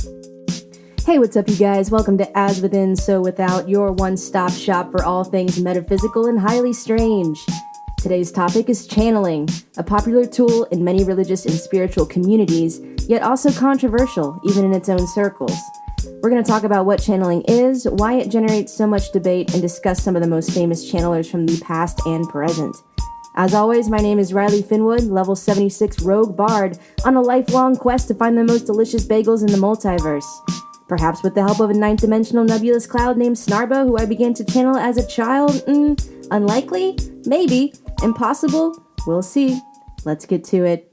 Hey, what's up, you guys? Welcome to As Within, So Without, your one-stop shop for all things metaphysical and highly strange. Today's topic is channeling, a popular tool in many religious and spiritual communities, yet also controversial, even in its own circles. We're going to talk about what channeling is, why it generates so much debate, and discuss some of the most famous channelers from the past and present. As always, my name is Riley Finwood, level 76 rogue bard, on a lifelong quest to find the most delicious bagels in the multiverse. Perhaps with the help of a ninth-dimensional nebulous cloud named Snarbo, who I began to channel as a child? Unlikely? Maybe. Impossible? We'll see. Let's get to it.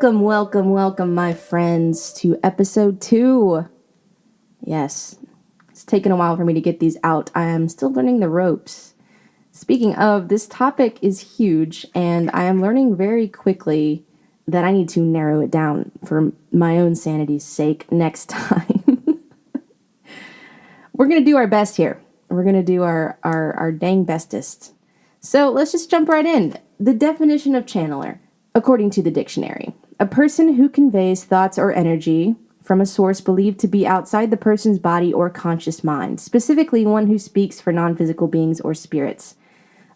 Welcome, my friends, to episode 2. Yes, it's taken a while for me to get these out. I am still learning the ropes. Speaking of, this topic is huge, and I am learning very quickly that I need to narrow it down for my own sanity's sake next time. We're going to do our best here. We're going to do our dang bestest. So let's just jump right in. The definition of channeler, according to the dictionary: a person who conveys thoughts or energy from a source believed to be outside the person's body or conscious mind, specifically one who speaks for non-physical beings or spirits.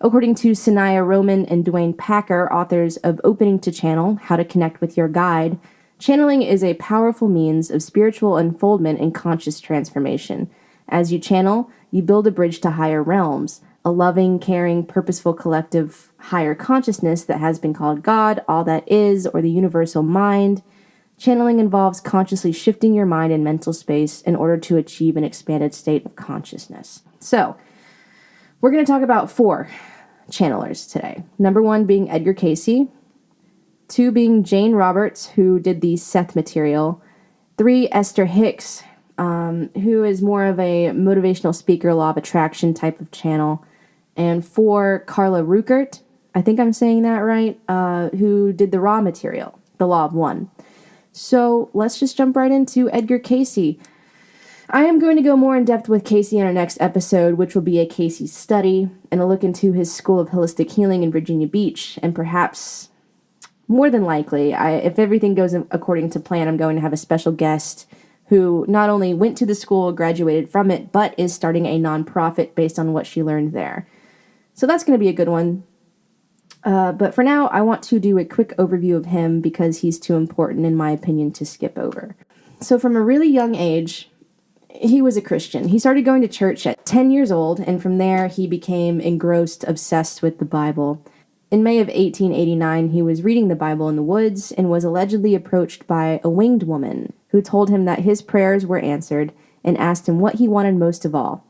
According to Sanaya Roman and Dwayne Packer, authors of Opening to Channel, How to Connect with Your Guide, channeling is a powerful means of spiritual unfoldment and conscious transformation. As you channel, you build a bridge to higher realms, a loving, caring, purposeful collective higher consciousness that has been called God, all that is, or the universal mind. Channeling involves consciously shifting your mind and mental space in order to achieve an expanded state of consciousness. So, we're going to talk about 4 channelers today. Number 1 being Edgar Cayce. 2 being Jane Roberts, who did the Seth material. 3, Esther Hicks, who is more of a motivational speaker, law of attraction type of channel. And 4, Carla Ruekert, I think I'm saying that right, who did the raw material, the Law of One. So let's just jump right into Edgar Cayce. I am going to go more in depth with Cayce in our next episode, which will be a Cayce study and a look into his School of Holistic Healing in Virginia Beach. And perhaps, more than likely, if everything goes according to plan, I'm going to have a special guest who not only went to the school, graduated from it, but is starting a nonprofit based on what she learned there. So that's going to be a good one. But for now, I want to do a quick overview of him because he's too important, in my opinion, to skip over. So from a really young age, he was a Christian. He started going to church at 10 years old, and from there, he became engrossed, obsessed with the Bible. In May of 1889, he was reading the Bible in the woods and was allegedly approached by a winged woman who told him that his prayers were answered and asked him what he wanted most of all.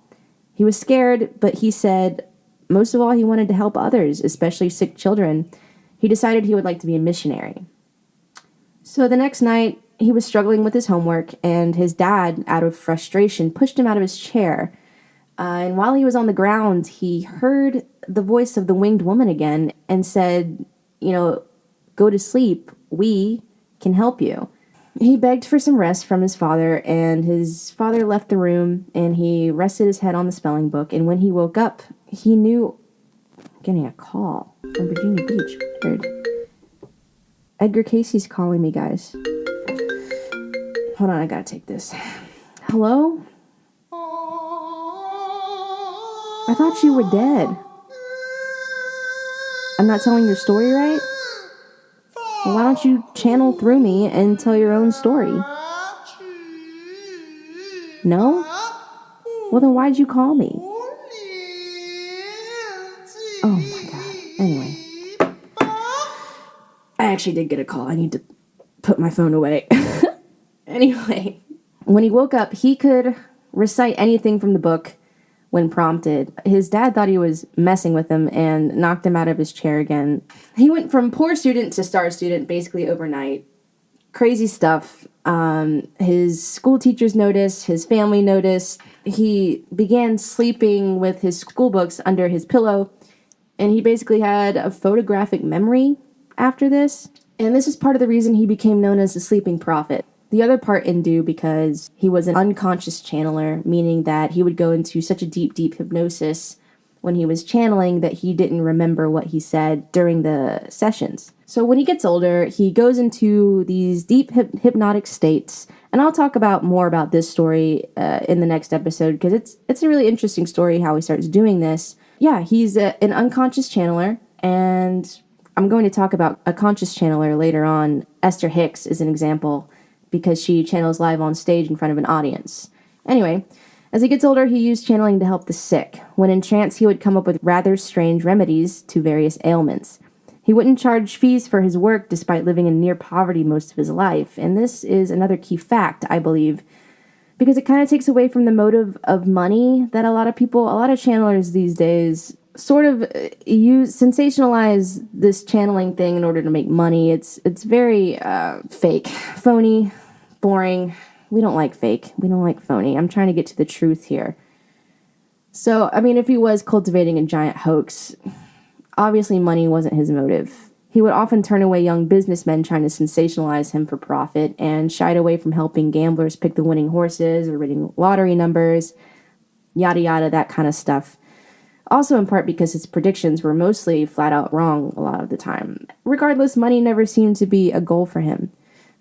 He was scared, but he said most of all he wanted to help others, especially sick children. He decided he would like to be a missionary. So the next night, he was struggling with his homework, and his dad, out of frustration, pushed him out of his chair. And while he was on the ground, he heard the voice of the winged woman again and said, go to sleep. We can help you. He begged for some rest from his father, and his father left the room, and he rested his head on the spelling book. And when he woke up, he knew, getting a call from Virginia Beach. Weird. Edgar Cayce's calling me, guys. Hold on, I gotta take this. Hello? I thought you were dead. I'm not telling your story right? Well, why don't you channel through me and tell your own story? No? Well, then why'd you call me? Oh my god. Anyway. I actually did get a call. I need to put my phone away. Anyway. When he woke up, he could recite anything from the book when prompted. His dad thought he was messing with him and knocked him out of his chair again. He went from poor student to star student basically overnight. Crazy stuff. His school teachers noticed, his family noticed. He began sleeping with his school books under his pillow, and he basically had a photographic memory after this. And this is part of the reason he became known as the sleeping prophet. The other part in due because he was an unconscious channeler, meaning that he would go into such a deep, deep hypnosis when he was channeling that he didn't remember what he said during the sessions. So when he gets older, he goes into these deep hypnotic states, and I'll talk about more about this story in the next episode because it's a really interesting story how he starts doing this. Yeah, he's an unconscious channeler, and I'm going to talk about a conscious channeler later on. Esther Hicks is an example because she channels live on stage in front of an audience. Anyway, as he gets older, he used channeling to help the sick. When in trance, he would come up with rather strange remedies to various ailments. He wouldn't charge fees for his work despite living in near poverty most of his life. And this is another key fact, I believe, because it kind of takes away from the motive of money that a lot of channelers these days sort of sensationalize this channeling thing in order to make money. It's very fake, phony, boring. We don't like fake. We don't like phony. I'm trying to get to the truth here. So, I mean, if he was cultivating a giant hoax, obviously money wasn't his motive. He would often turn away young businessmen trying to sensationalize him for profit and shied away from helping gamblers pick the winning horses or reading lottery numbers, yada yada, that kind of stuff. Also in part because his predictions were mostly flat out wrong a lot of the time. Regardless, money never seemed to be a goal for him.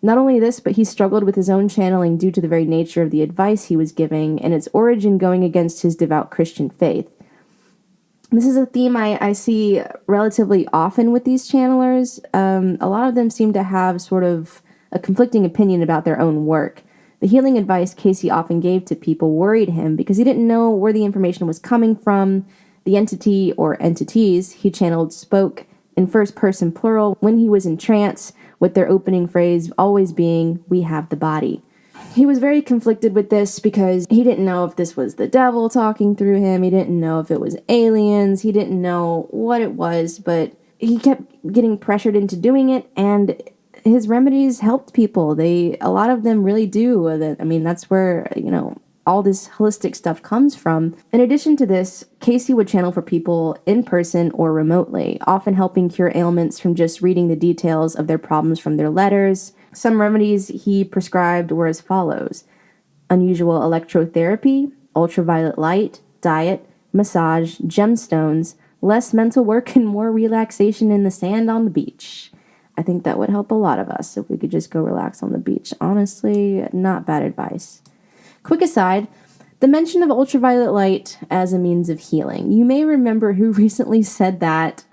Not only this, but he struggled with his own channeling due to the very nature of the advice he was giving and its origin going against his devout Christian faith. This is a theme I see relatively often with these channelers. A lot of them seem to have sort of a conflicting opinion about their own work. The healing advice Cayce often gave to people worried him because he didn't know where the information was coming from. The entity or entities he channeled spoke in first person plural when he was in trance, with their opening phrase always being, "We have the body." He was very conflicted with this because he didn't know if this was the devil talking through him. He didn't know if it was aliens. He didn't know what it was, but he kept getting pressured into doing it, and his remedies helped people. A lot of them really do. I mean, that's where, all this holistic stuff comes from. In addition to this, Cayce would channel for people in person or remotely, often helping cure ailments from just reading the details of their problems from their letters. Some remedies he prescribed were as follows: unusual electrotherapy, ultraviolet light, diet, massage, gemstones, less mental work, and more relaxation in the sand on the beach. I think that would help a lot of us if we could just go relax on the beach. Honestly, not bad advice. Quick aside, the mention of ultraviolet light as a means of healing. You may remember who recently said that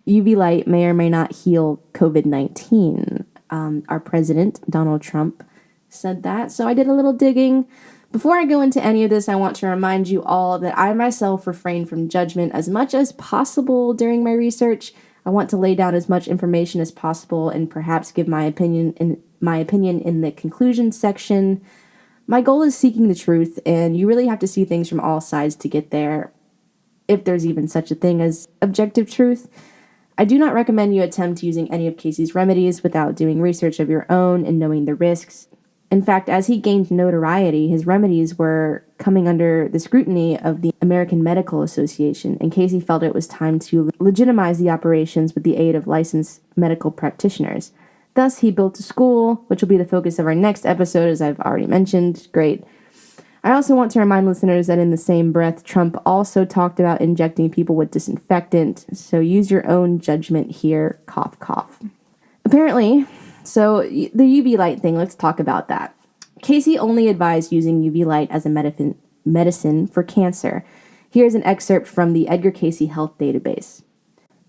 UV light may or may not heal COVID-19. Our president, Donald Trump, said that. So I did a little digging. Before I go into any of this, I want to remind you all that I myself refrain from judgment as much as possible during my research. I want to lay down as much information as possible and perhaps give my opinion in the conclusion section. My goal is seeking the truth, and you really have to see things from all sides to get there, if there's even such a thing as objective truth. I do not recommend you attempt using any of Cayce's remedies without doing research of your own and knowing the risks. In fact, as he gained notoriety, his remedies were coming under the scrutiny of the American Medical Association, and Cayce felt it was time to legitimize the operations with the aid of licensed medical practitioners. Thus, he built a school, which will be the focus of our next episode, as I've already mentioned. Great. I also want to remind listeners that in the same breath, Trump also talked about injecting people with disinfectant, so use your own judgment here, cough, cough. Apparently, so the UV light thing, let's talk about that. Cayce only advised using UV light as a medicine for cancer. Here's an excerpt from the Edgar Cayce Health Database.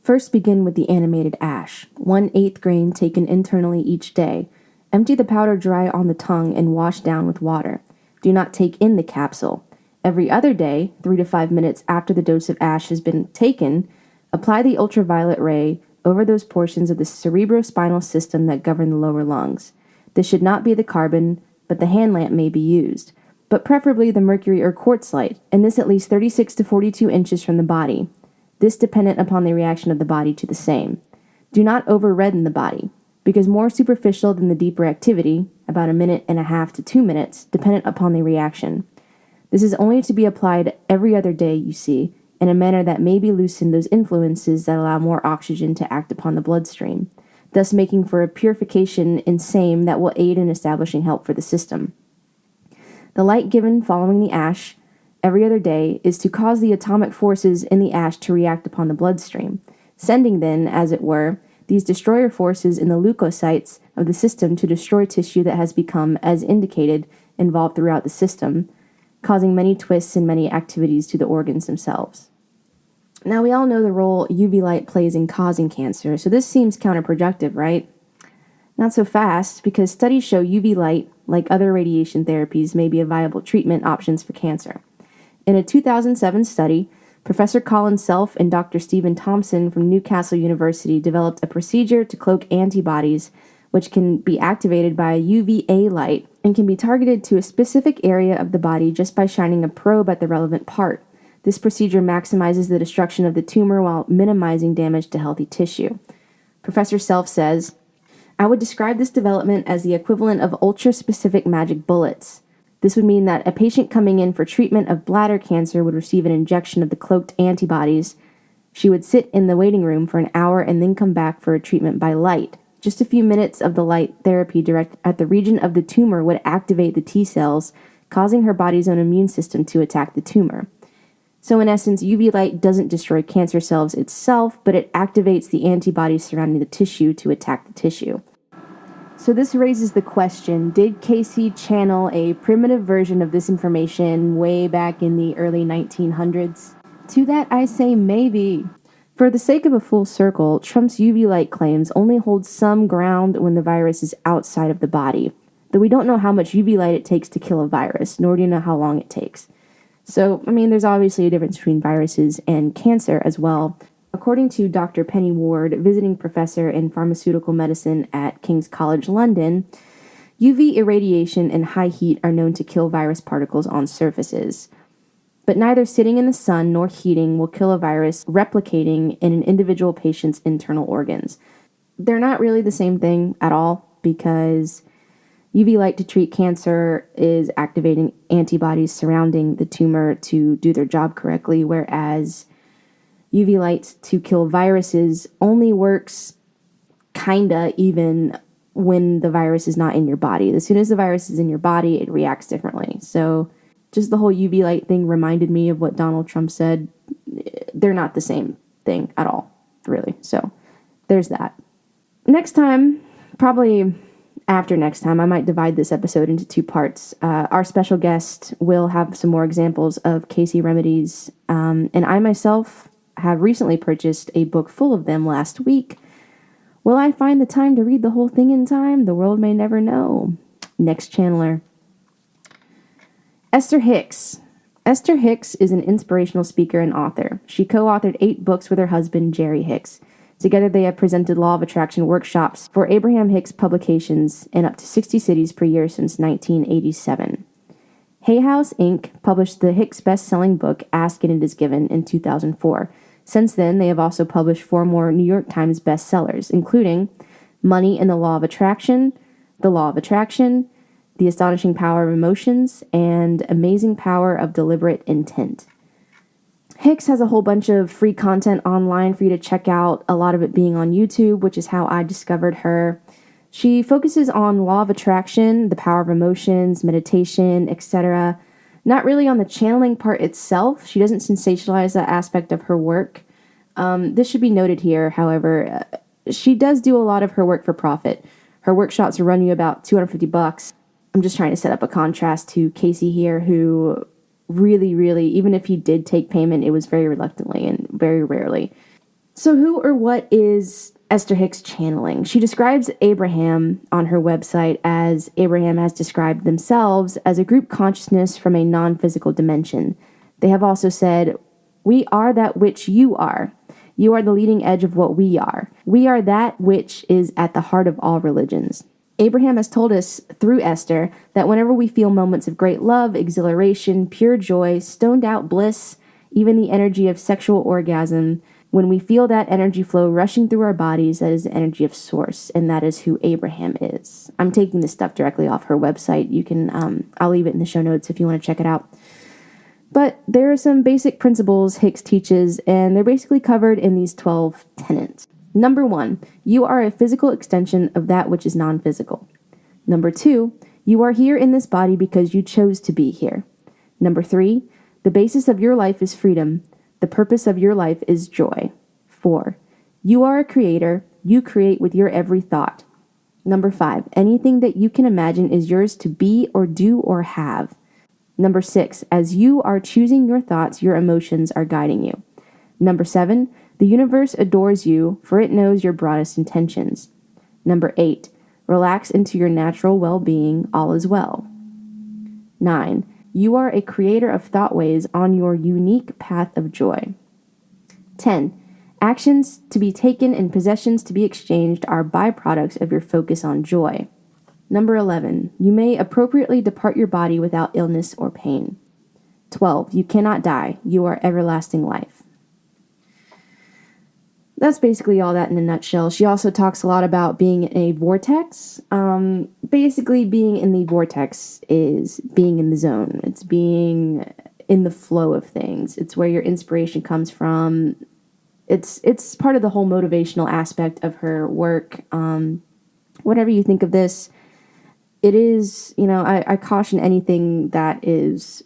First begin with the animated ash, 1/8 grain taken internally each day. Empty the powder dry on the tongue and wash down with water. Do not take in the capsule. Every other day, 3 to 5 minutes after the dose of ash has been taken, apply the ultraviolet ray over those portions of the cerebrospinal system that govern the lower lungs. This should not be the carbon, but the hand lamp may be used, but preferably the mercury or quartz light, and this at least 36 to 42 inches from the body. This dependent upon the reaction of the body to the same. Do not over-redden the body. because more superficial than the deeper activity, about 1.5 to 2 minutes, dependent upon the reaction. This is only to be applied every other day, you see, in a manner that may be loosen those influences that allow more oxygen to act upon the bloodstream, thus making for a purification in same that will aid in establishing help for the system. The light given following the ash every other day is to cause the atomic forces in the ash to react upon the bloodstream, sending then, as it were, these destroyer forces in the leukocytes of the system to destroy tissue that has become, as indicated, involved throughout the system, causing many twists and many activities to the organs themselves. Now, we all know the role UV light plays in causing cancer, so this seems counterproductive, right? Not so fast, because studies show UV light, like other radiation therapies, may be a viable treatment options for cancer. In a 2007 study, Professor Colin Self and Dr. Stephen Thompson from Newcastle University developed a procedure to cloak antibodies which can be activated by UVA light and can be targeted to a specific area of the body just by shining a probe at the relevant part. This procedure maximizes the destruction of the tumor while minimizing damage to healthy tissue. Professor Self says, "I would describe this development as the equivalent of ultra-specific magic bullets. This would mean that a patient coming in for treatment of bladder cancer would receive an injection of the cloaked antibodies. She would sit in the waiting room for an hour and then come back for a treatment by light. Just a few minutes of the light therapy directed at the region of the tumor would activate the T cells, causing her body's own immune system to attack the tumor. So in essence, UV light doesn't destroy cancer cells itself, but it activates the antibodies surrounding the tissue to attack the tissue." So this raises the question, did Cayce channel a primitive version of this information way back in the early 1900s? To that I say maybe. For the sake of a full circle, Trump's UV light claims only hold some ground when the virus is outside of the body, though we don't know how much UV light it takes to kill a virus, nor do you know how long it takes. So, there's obviously a difference between viruses and cancer as well. According to Dr. Penny Ward, visiting professor in pharmaceutical medicine at King's College London, UV irradiation and high heat are known to kill virus particles on surfaces. But neither sitting in the sun nor heating will kill a virus replicating in an individual patient's internal organs. They're not really the same thing at all, because UV light to treat cancer is activating antibodies surrounding the tumor to do their job correctly, whereas UV light to kill viruses only works kinda even when the virus is not in your body. As soon as the virus is in your body, it reacts differently. So just the whole UV light thing reminded me of what Donald Trump said. They're not the same thing at all, really. So there's that. Next time, probably after next time, I might divide this episode into 2 parts. Our special guest will have some more examples of Cayce remedies, and I myself have recently purchased a book full of them last week. Will I find the time to read the whole thing in time? The world may never know. Next channeler. Esther Hicks. Esther Hicks is an inspirational speaker and author. She co-authored 8 books with her husband, Jerry Hicks. Together they have presented Law of Attraction workshops for Abraham Hicks publications in up to 60 cities per year since 1987. Hay House Inc. published the Hicks best-selling book, Ask and It Is Given, in 2004. Since then, they have also published 4 more New York Times bestsellers, including Money and the Law of Attraction, The Law of Attraction, The Astonishing Power of Emotions, and Amazing Power of Deliberate Intent. Hicks has a whole bunch of free content online for you to check out, a lot of it being on YouTube, which is how I discovered her. She focuses on law of attraction, the power of emotions, meditation, etc., not really on the channeling part itself. She doesn't sensationalize that aspect of her work. This should be noted here, however. She does do a lot of her work for profit. Her workshops will run you about $250. I'm just trying to set up a contrast to Cayce here, who really, even if he did take payment, it was very reluctantly and very rarely. So who or what is Esther Hicks channeling? She describes Abraham on her website as Abraham has described themselves as a group consciousness from a non-physical dimension. They have also said, "We are that which you are. You are the leading edge of what we are. We are that which is at the heart of all religions." Abraham has told us through Esther that whenever we feel moments of great love, exhilaration, pure joy, stoned out bliss, even the energy of sexual orgasm, When we feel that energy flow rushing through our bodies, that is the energy of source, and that is who Abraham is. I'm taking this stuff directly off her website. You can, I'll leave it in the show notes if you want to check it out. But there are some basic principles Hicks teaches, and they're basically covered in these 12 tenets. Number 1, you are a physical extension of that which is non-physical. Number 2, you are here in this body because you chose to be here. Number 3, the basis of your life is freedom. The purpose of your life is joy. 4, you are a creator. You create with your every thought. Number 5, anything that you can imagine is yours to be or do or have. Number 6, as you are choosing your thoughts, your emotions are guiding you. Number 7, the universe adores you, for it knows your broadest intentions. Number 8, relax into your natural well-being, all is well. 9, you are a creator of thought ways on your unique path of joy. 10, actions to be taken and possessions to be exchanged are byproducts of your focus on joy. Number 11, you may appropriately depart your body without illness or pain. 12, you cannot die. You are everlasting life. That's basically all that in a nutshell. She also talks a lot about being in a vortex. Basically, being in the vortex is being in the zone. It's being in the flow of things. It's where your inspiration comes from. It's part of the whole motivational aspect of her work. Whatever you think of this, it is, I caution anything that is,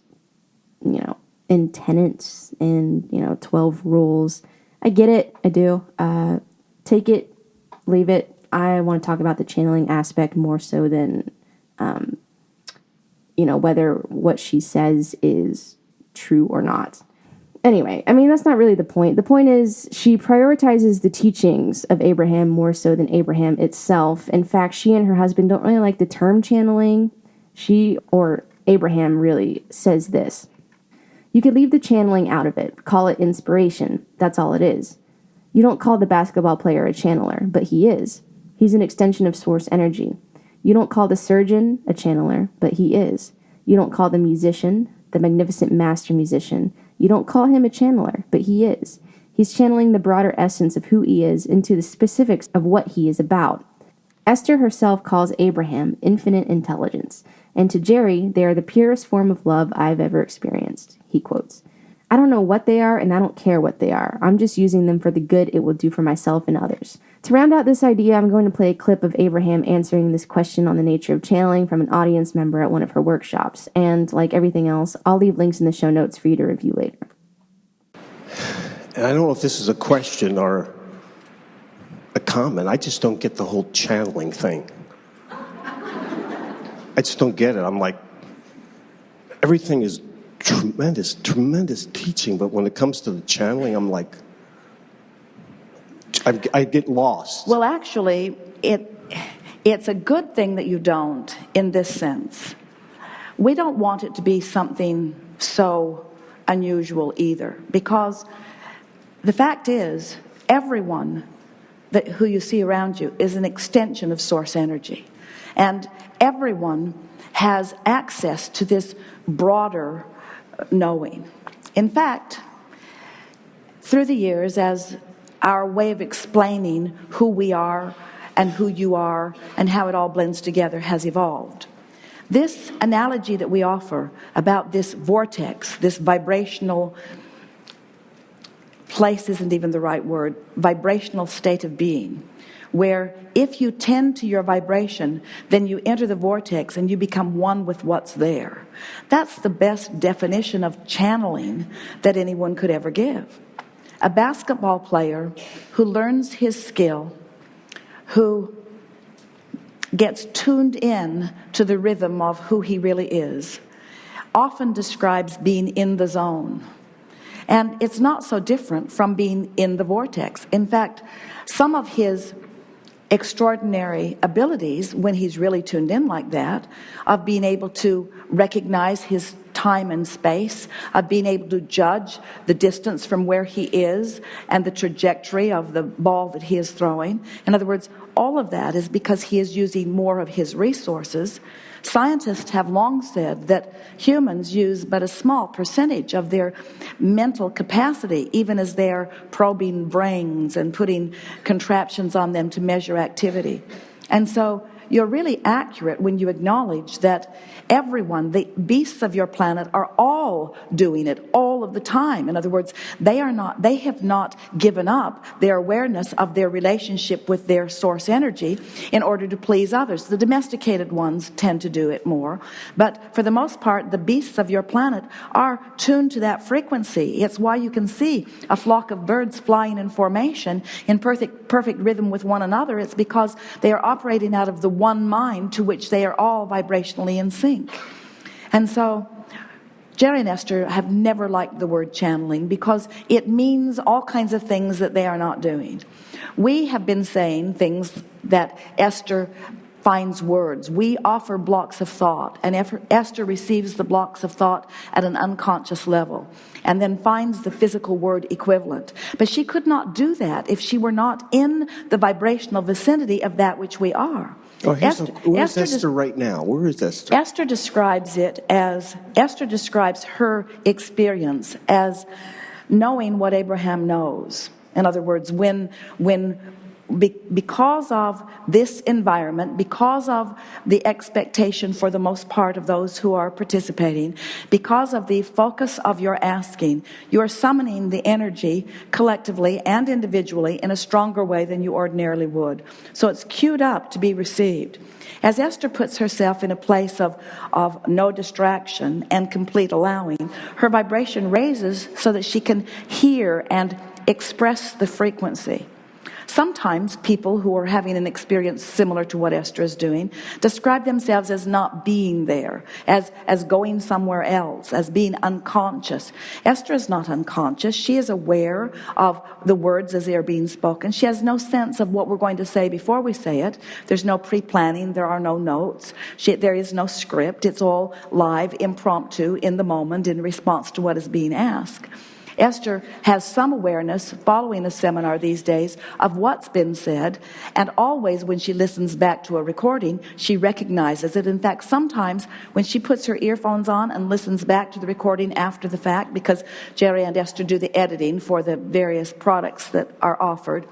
in tenets and, 12 rules. I get it. I do. Take it, leave it. I want to talk about the channeling aspect more so than, whether what she says is true or not. Anyway, that's not really the point. The point is she prioritizes the teachings of Abraham more so than Abraham itself. In fact, she and her husband don't really like the term channeling. Abraham really says this. You could leave the channeling out of it. Call it inspiration. That's all it is. You don't call the basketball player a channeler, but he is. He's an extension of source energy. You don't call the surgeon a channeler, but he is. You don't call the musician, the magnificent master musician. You don't call him a channeler, but he is. He's channeling the broader essence of who he is into the specifics of what he is about. Esther herself calls Abraham infinite intelligence, and to Jerry, they are the purest form of love I've ever experienced, he quotes. I don't know what they are, and I don't care what they are. I'm just using them for the good it will do for myself and others. To round out this idea, I'm going to play a clip of Abraham answering this question on the nature of channeling from an audience member at one of her workshops. And like everything else, I'll leave links in the show notes for you to review later. And I don't know if this is a question or a comment. I just don't get the whole channeling thing. I just don't get it. I'm like, everything is tremendous teaching, but when it comes to the channeling, I'm like, I get lost. Well, actually, it's a good thing that you don't, in this sense. We don't want it to be something so unusual either, because the fact is, everyone who you see around you is an extension of source energy. And everyone has access to this broader knowing. In fact, through the years, as our way of explaining who we are and who you are and how it all blends together has evolved, this analogy that we offer about this vortex, this vibrational place isn't even the right word, vibrational state of being, where if you tend to your vibration, then you enter the vortex and you become one with what's there. That's the best definition of channeling that anyone could ever give. A basketball player who learns his skill, who gets tuned in to the rhythm of who he really is, often describes being in the zone. And it's not so different from being in the vortex. In fact, some of his extraordinary abilities, when he's really tuned in like that, of being able to recognize his time and space, of being able to judge the distance from where he is and the trajectory of the ball that he is throwing. In other words, all of that is because he is using more of his resources Scientists have long said that humans use but a small percentage of their mental capacity, even as they're probing brains and putting contraptions on them to measure activity. And so you're really accurate when you acknowledge that everyone, the beasts of your planet, are all doing it all of the time. In other words, they have not given up their awareness of their relationship with their source energy in order to please others. The domesticated ones tend to do it more, but for the most part, the beasts of your planet are tuned to that frequency. It's why you can see a flock of birds flying in formation in perfect rhythm with one another. It's because they are operating out of the one mind to which they are all vibrationally in sync. And so Jerry and Esther have never liked the word channeling because it means all kinds of things that they are not doing. We have been saying things that Esther finds words. We offer blocks of thought, and Esther receives the blocks of thought at an unconscious level and then finds the physical word equivalent. But she could not do that if she were not in the vibrational vicinity of that which we are. Oh, where's Esther right now? Where is Esther? Esther describes her experience as knowing what Abraham knows. In other words, because of this environment, because of the expectation for the most part of those who are participating, because of the focus of your asking, you are summoning the energy collectively and individually in a stronger way than you ordinarily would. So it's queued up to be received. As Esther puts herself in a place of no distraction and complete allowing, her vibration raises so that she can hear and express the frequency. Sometimes people who are having an experience similar to what Esther is doing describe themselves as not being there, as going somewhere else, as being unconscious. Esther is not unconscious. She is aware of the words as they are being spoken. She has no sense of what we're going to say before we say it. There's no pre-planning. There are no notes. There is no script. It's all live, impromptu, in the moment, in response to what is being asked. Esther has some awareness following a seminar these days of what's been said, and always when she listens back to a recording, she recognizes it. In fact, sometimes when she puts her earphones on and listens back to the recording after the fact, because Jerry and Esther do the editing for the various products that are offered,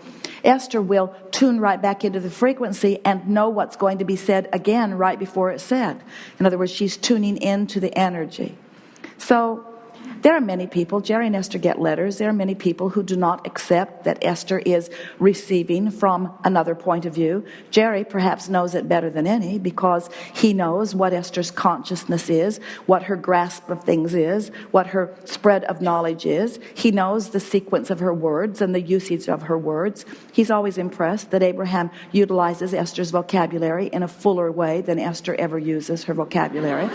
Esther will tune right back into the frequency and know what's going to be said again right before it's said. In other words, she's tuning into the energy. So there are many people, Jerry and Esther get letters, there are many people who do not accept that Esther is receiving from another point of view. Jerry perhaps knows it better than any because he knows what Esther's consciousness is, what her grasp of things is, what her spread of knowledge is. He knows the sequence of her words and the usage of her words. He's always impressed that Abraham utilizes Esther's vocabulary in a fuller way than Esther ever uses her vocabulary.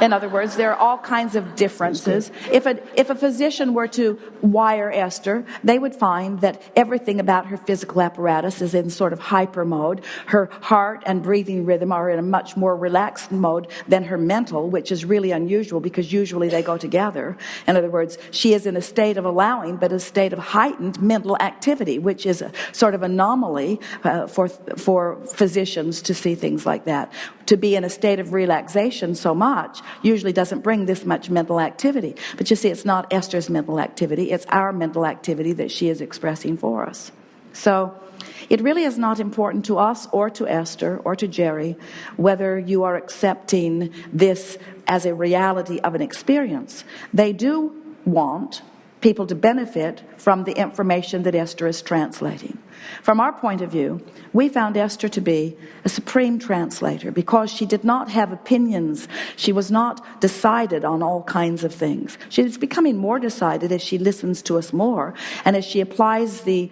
In other words, there are all kinds of differences. If a physician were to wire Esther, they would find that everything about her physical apparatus is in sort of hyper mode. Her heart and breathing rhythm are in a much more relaxed mode than her mental, which is really unusual because usually they go together. In other words, she is in a state of allowing, but a state of heightened mental activity, which is a sort of anomaly for physicians to see things like that. To be in a state of relaxation so much usually doesn't bring this much mental activity. But you see, it's not Esther's mental activity, it's our mental activity that she is expressing for us. So it really is not important to us or to Esther or to Jerry whether you are accepting this as a reality of an experience. They do want people to benefit from the information that Esther is translating. From our point of view, we found Esther to be a supreme translator because she did not have opinions. She was not decided on all kinds of things. She is becoming more decided as she listens to us more and as she applies the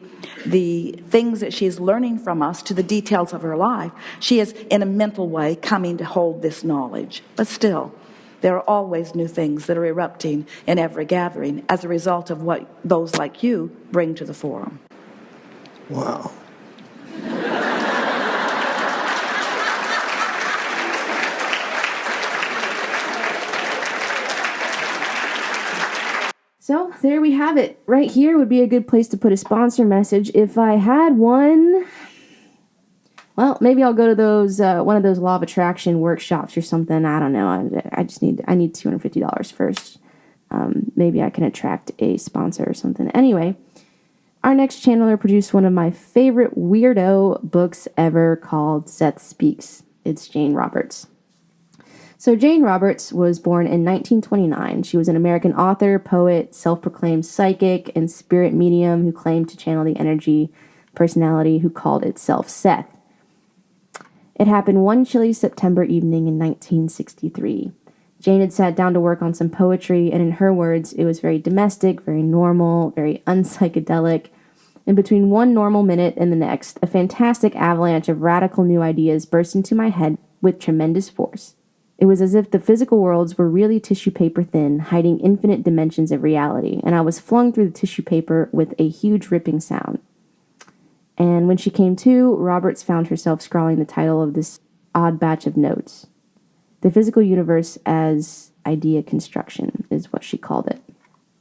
things that she is learning from us to the details of her life. She is, in a mental way, coming to hold this knowledge. But still, there are always new things that are erupting in every gathering as a result of what those like you bring to the forum. Wow. So there we have it. Right here would be a good place to put a sponsor message if I had one. Well, maybe I'll go to those one of those law of attraction workshops or something. I don't know. I need $250 first. Maybe I can attract a sponsor or something. Anyway, our next channeler produced one of my favorite weirdo books ever called Seth Speaks. It's Jane Roberts. So Jane Roberts was born in 1929. She was an American author, poet, self-proclaimed psychic, and spirit medium who claimed to channel the energy personality who called itself Seth. It happened one chilly September evening in 1963. Jane had sat down to work on some poetry, and in her words, it was very domestic, very normal, very unpsychedelic. And between one normal minute and the next, a fantastic avalanche of radical new ideas burst into my head with tremendous force. It was as if the physical worlds were really tissue paper thin, hiding infinite dimensions of reality, and I was flung through the tissue paper with a huge ripping sound. And when she came to, Roberts found herself scrawling the title of this odd batch of notes. The physical universe as idea construction is what she called it.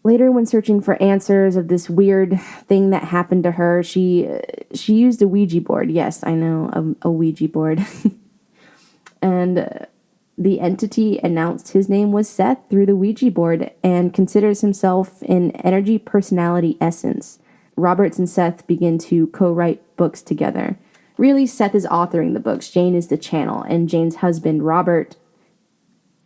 Later, when searching for answers of this weird thing that happened to her, she used a Ouija board. Yes, I know, a Ouija board. And the entity announced his name was Seth through the Ouija board and considers himself an energy personality essence. Roberts and Seth begin to co-write books together. Really, Seth is authoring the books. Jane is the channel. And Jane's husband, Robert,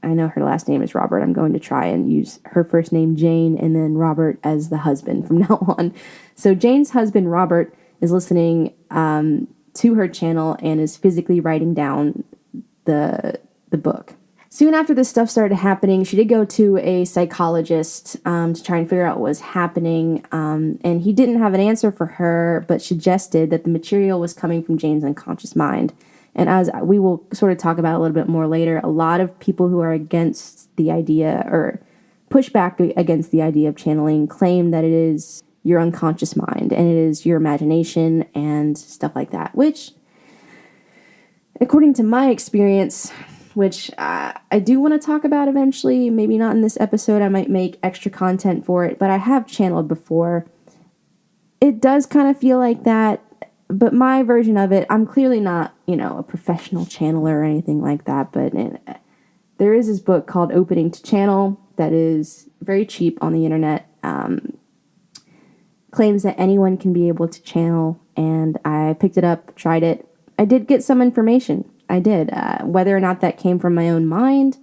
I know her last name is Robert. I'm going to try and use her first name, Jane, and then Robert as the husband from now on. So Jane's husband, Robert, is listening to her channel and is physically writing down the book. Soon after this stuff started happening, she did go to a psychologist to try and figure out what was happening. And he didn't have an answer for her, but suggested that the material was coming from Jane's unconscious mind. And as we will sort of talk about a little bit more later, a lot of people who are against the idea or push back against the idea of channeling claim that it is your unconscious mind and it is your imagination and stuff like that, which, according to my experience, which I do want to talk about eventually, maybe not in this episode, I might make extra content for it, but I have channeled before. It does kind of feel like that, but my version of it, I'm clearly not, a professional channeler or anything like that, but there is this book called Opening to Channel that is very cheap on the internet, claims that anyone can be able to channel, and I picked it up, tried it. I did get some information. I did. Whether or not that came from my own mind,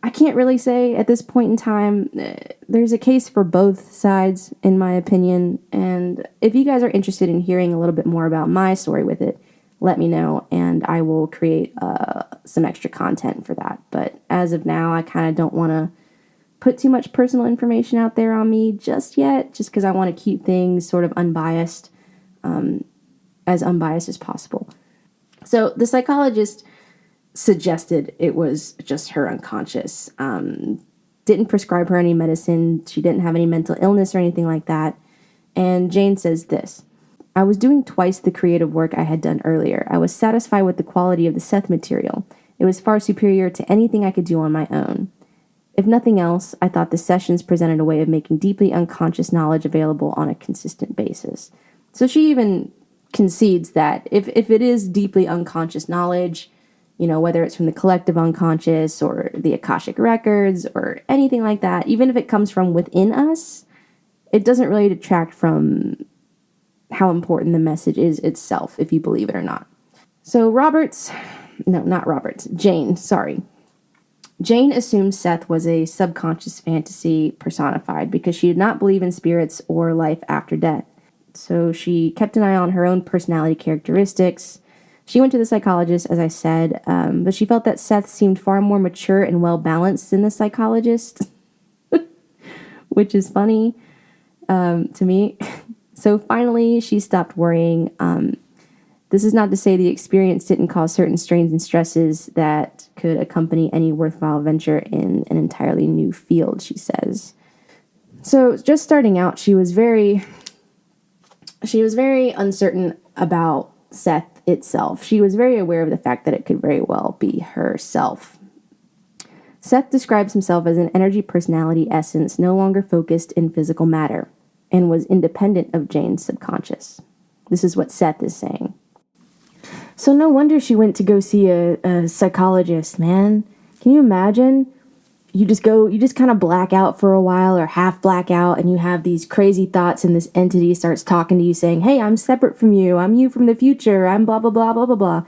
I can't really say at this point in time. There's a case for both sides, in my opinion. And if you guys are interested in hearing a little bit more about my story with it, let me know, and I will create some extra content for that. But as of now, I kind of don't want to put too much personal information out there on me just yet, just because I want to keep things sort of unbiased, as unbiased as possible. So the psychologist suggested it was just her unconscious. Didn't prescribe her any medicine. She didn't have any mental illness or anything like that. And Jane says this: I was doing twice the creative work I had done earlier. I was satisfied with the quality of the Seth material. It was far superior to anything I could do on my own. If nothing else, I thought the sessions presented a way of making deeply unconscious knowledge available on a consistent basis. So she even concedes that if it is deeply unconscious knowledge, whether it's from the collective unconscious or the Akashic records or anything like that, even if it comes from within us, it doesn't really detract from how important the message is itself, if you believe it or not. So Jane assumed Seth was a subconscious fantasy personified because she did not believe in spirits or life after death. So she kept an eye on her own personality characteristics. She went to the psychologist, as I said, but she felt that Seth seemed far more mature and well-balanced than the psychologist, which is funny to me. So finally, she stopped worrying. This is not to say the experience didn't cause certain strains and stresses that could accompany any worthwhile venture in an entirely new field, she says. So just starting out, she was very uncertain about Seth itself. She was very aware of the fact that it could very well be herself. Seth describes himself as an energy personality essence no longer focused in physical matter and was independent of Jane's subconscious. This is what Seth is saying. So no wonder she went to go see a psychologist, man. Can you imagine? You just kind of black out for a while or half black out, and you have these crazy thoughts, and this entity starts talking to you saying, hey, I'm separate from you. I'm you from the future. I'm blah, blah, blah, blah, blah, blah.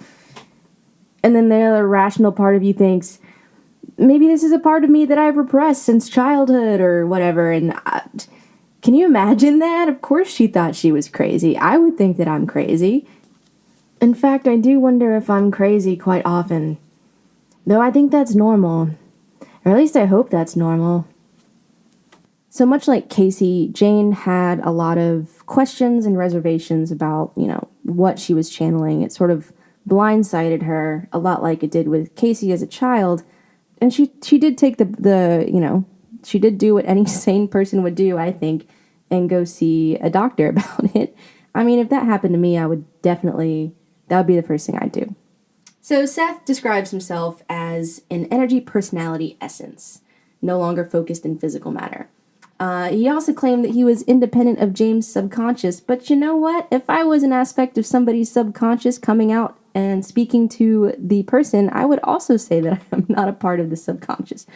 And then the other rational part of you thinks, maybe this is a part of me that I've repressed since childhood or whatever. And can you imagine that? Of course she thought she was crazy. I would think that I'm crazy. In fact, I do wonder if I'm crazy quite often. Though I think that's normal. Or at least I hope that's normal. So much like Cayce, Jane had a lot of questions and reservations about, what she was channeling. It sort of blindsided her, a lot like it did with Cayce as a child. And she did take she did do what any sane person would do, I think, and go see a doctor about it. I mean, if that happened to me, that would be the first thing I'd do. So Seth describes himself as an energy personality essence, no longer focused in physical matter. He also claimed that he was independent of James' subconscious, but you know what? If I was an aspect of somebody's subconscious coming out and speaking to the person, I would also say that I'm not a part of the subconscious.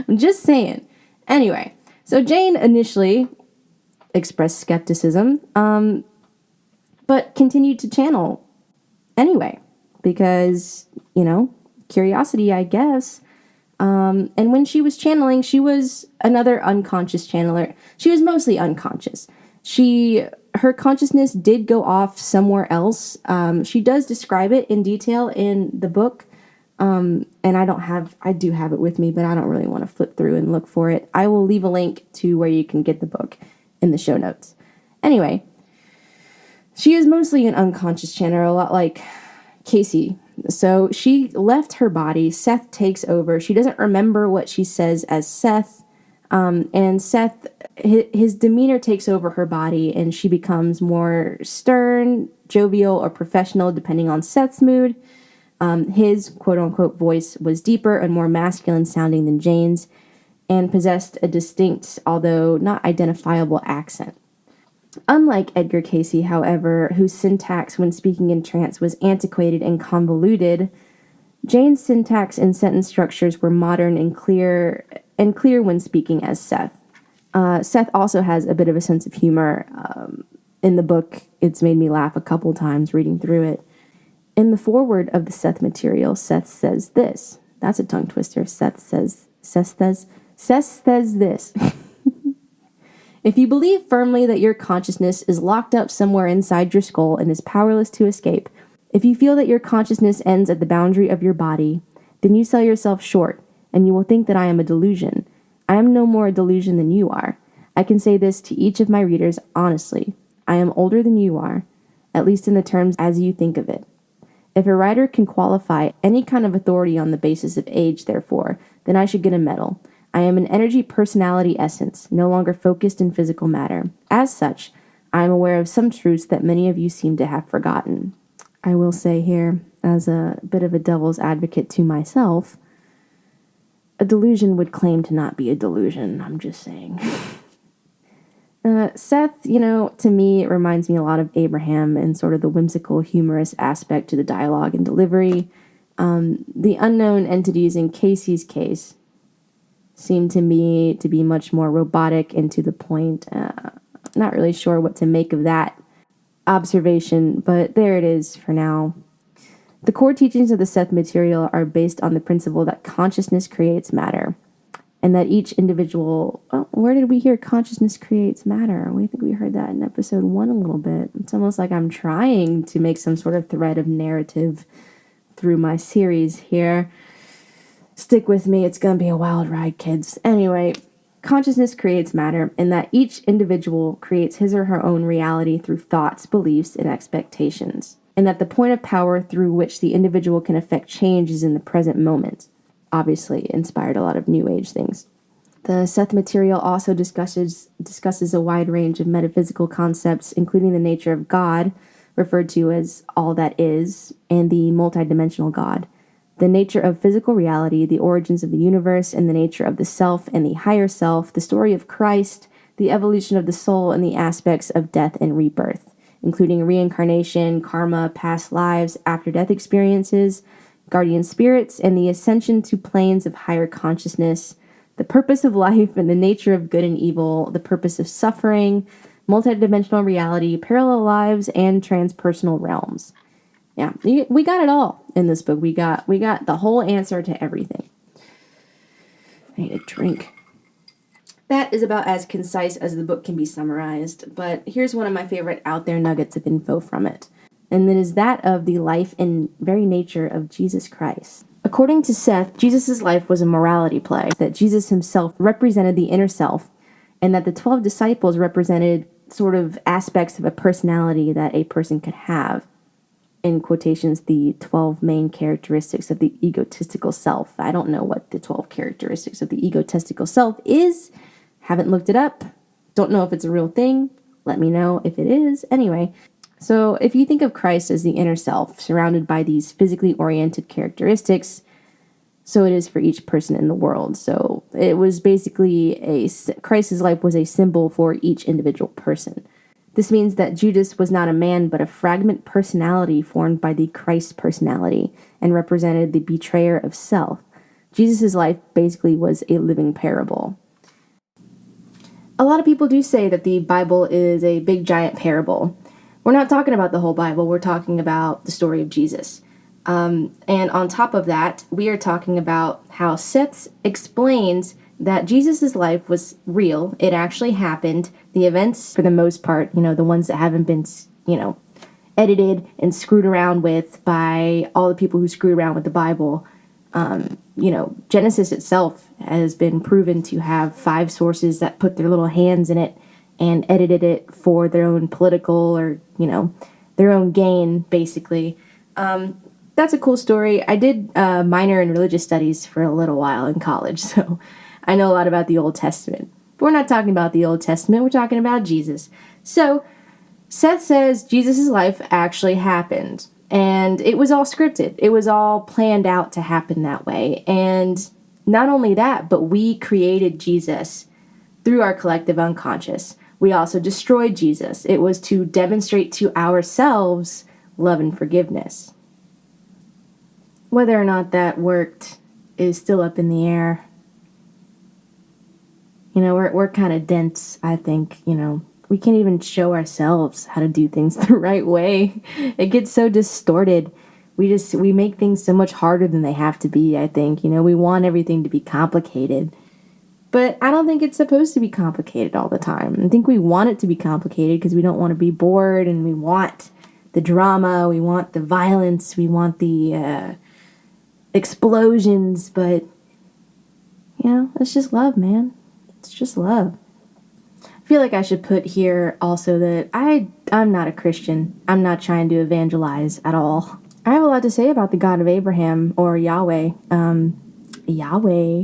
I'm just saying. Anyway, so Jane initially expressed skepticism, but continued to channel anyway, because, curiosity, I guess. And when she was channeling, she was another unconscious channeler. She was mostly unconscious. Her consciousness did go off somewhere else. She does describe it in detail in the book. And I do have it with me, but I don't really want to flip through and look for it. I will leave a link to where you can get the book in the show notes. Anyway, she is mostly an unconscious channeler, a lot like Cayce. So she left her body. Seth takes over. She doesn't remember what she says as Seth. And Seth, his demeanor takes over her body, and she becomes more stern, jovial, or professional, depending on Seth's mood. His quote-unquote voice was deeper and more masculine sounding than Jane's, and possessed a distinct, although not identifiable, accent. Unlike Edgar Cayce, however, whose syntax when speaking in trance was antiquated and convoluted, Jane's syntax and sentence structures were modern and clear when speaking as Seth. Seth also has a bit of a sense of humor. In the book, it's made me laugh a couple times reading through it. In the foreword of the Seth material, Seth says this. That's a tongue twister. Seth says this. If you believe firmly that your consciousness is locked up somewhere inside your skull and is powerless to escape, if you feel that your consciousness ends at the boundary of your body, then you sell yourself short, and you will think that I am a delusion. I am no more a delusion than you are. I can say this to each of my readers honestly. I am older than you are, at least in the terms as you think of it. If a writer can qualify any kind of authority on the basis of age, therefore, then I should get a medal. I am an energy personality essence, no longer focused in physical matter. As such, I am aware of some truths that many of you seem to have forgotten. I will say here, as a bit of a devil's advocate to myself, a delusion would claim to not be a delusion. I'm just saying. Seth, to me, it reminds me a lot of Abraham and sort of the whimsical, humorous aspect to the dialogue and delivery. The unknown entities in Cayce's case seem to me to be much more robotic and to the point. Not really sure what to make of that observation, but there it is for now. The core teachings of the Seth material are based on the principle that consciousness creates matter, and that each individual... Oh, where did we hear consciousness creates matter? I think we heard that in episode 1 a little bit. It's almost like I'm trying to make some sort of thread of narrative through my series here. Stick with me, it's going to be a wild ride, kids. Anyway, consciousness creates matter, and that each individual creates his or her own reality through thoughts, beliefs, and expectations. And that the point of power through which the individual can affect change is in the present moment. Obviously, inspired a lot of New Age things. The Seth material also discusses a wide range of metaphysical concepts, including the nature of God, referred to as all that is, and the multidimensional God. The nature of physical reality, the origins of the universe, and the nature of the self and the higher self, the story of Christ, the evolution of the soul, and the aspects of death and rebirth. including reincarnation, karma, past lives, after-death experiences, guardian spirits, and the ascension to planes of higher consciousness, the purpose of life and the nature of good and evil, the purpose of suffering, multidimensional reality, parallel lives, and transpersonal realms. Yeah, we got it all in this book. We got the whole answer to everything. I need a drink. That is about as concise as the book can be summarized, but here's one of my favorite out there nuggets of info from it, and it is that of the life and very nature of Jesus Christ. According to Seth, Jesus' life was a morality play, that Jesus himself represented the inner self, and that the 12 disciples represented sort of aspects of a personality that a person could have. In quotations, the 12 main characteristics of the egotistical self. I don't know what the 12 characteristics of the egotistical self is. Haven't looked it up. Don't know if it's a real thing. Let me know if it is. Anyway, so if you think of Christ as the inner self, surrounded by these physically oriented characteristics, so it is for each person in the world. So it was basically Christ's life was a symbol for each individual person. This means that Judas was not a man, but a fragment personality formed by the Christ personality and represented the betrayer of self. Jesus' life basically was a living parable. A lot of people do say that the Bible is a big giant parable. We're not talking about the whole Bible, we're talking about the story of Jesus. And on top of that, we are talking about how Seth explains that Jesus' life was real. It actually happened. The events, for the most part, the ones that haven't been, edited and screwed around with by all the people who screwed around with the Bible. Genesis itself has been proven to have 5 sources that put their little hands in it and edited it for their own political or, their own gain, basically. That's a cool story. I did a minor in religious studies for a little while in college, so I know a lot about the Old Testament. But we're not talking about the Old Testament, we're talking about Jesus. So, Seth says Jesus' life actually happened. And it was all scripted. It was all planned out to happen that way. And not only that, but we created Jesus through our collective unconscious. We also destroyed Jesus. It was to demonstrate to ourselves love and forgiveness. Whether or not that worked is still up in the air. We're kind of dense, I think, We can't even show ourselves how to do things the right way. It gets so distorted. We make things so much harder than they have to be, I think. We want everything to be complicated. But I don't think it's supposed to be complicated all the time. I think we want it to be complicated because we don't want to be bored, and we want the drama, we want the violence, we want the explosions, but, it's just love, man. It's just love. I feel like I should put here also that I'm not a Christian. I'm not trying to evangelize at all. I have a lot to say about the God of Abraham, or Yahweh. Yahweh.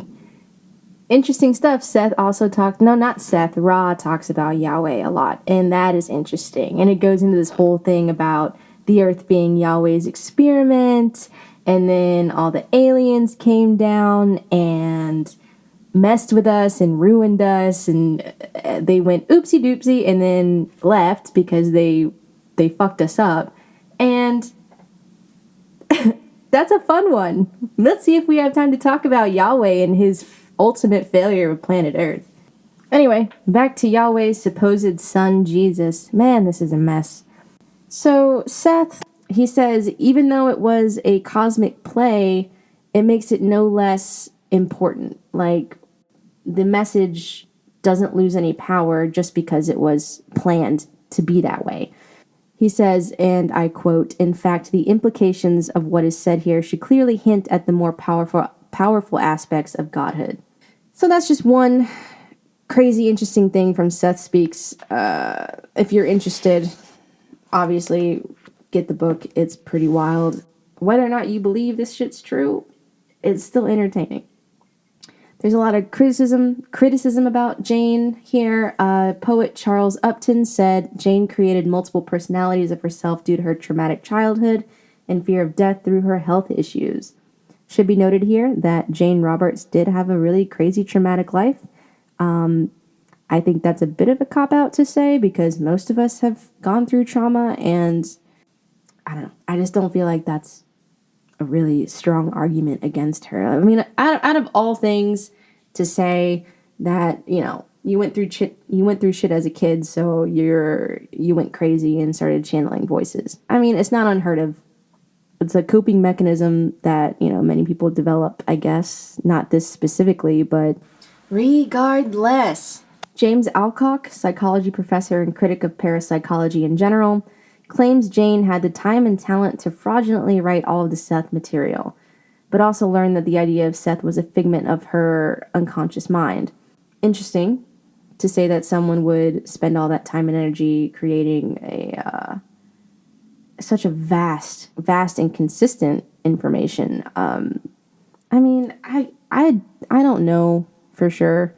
Interesting stuff. Seth also Ra talks about Yahweh a lot, and that is interesting. And it goes into this whole thing about the earth being Yahweh's experiment, and then all the aliens came down and messed with us and ruined us, and they went oopsie doopsie and then left because they fucked us up. And that's a fun one. Let's see if we have time to talk about Yahweh and his ultimate failure of planet Earth. Anyway, back to Yahweh's supposed son Jesus. Man, this is a mess. So Seth, he says, even though it was a cosmic play, it makes it no less important. Like, the message doesn't lose any power just because it was planned to be that way. He says, and I quote, "In fact, the implications of what is said here should clearly hint at the more powerful aspects of godhood." So that's just one crazy interesting thing from Seth Speaks. If you're interested, obviously get the book. It's pretty wild. Whether or not you believe this shit's true, it's still entertaining. There's a lot of criticism about Jane here. Poet Charles Upton said Jane created multiple personalities of herself due to her traumatic childhood and fear of death through her health issues. Should be noted here that Jane Roberts did have a really crazy traumatic life. I think that's a bit of a cop-out to say because most of us have gone through trauma, and I don't know. I just don't feel like that's a really strong argument against her. I mean, out of all things to say that, you went through shit as a kid, so you went crazy and started channeling voices. I mean, it's not unheard of. It's a coping mechanism that, many people develop, I guess. Not this specifically, but regardless. James Alcock, psychology professor and critic of parapsychology in general, claims Jane had the time and talent to fraudulently write all of the Seth material, but also learned that the idea of Seth was a figment of her unconscious mind. Interesting to say that someone would spend all that time and energy creating such a vast and consistent information. I mean, I don't know for sure.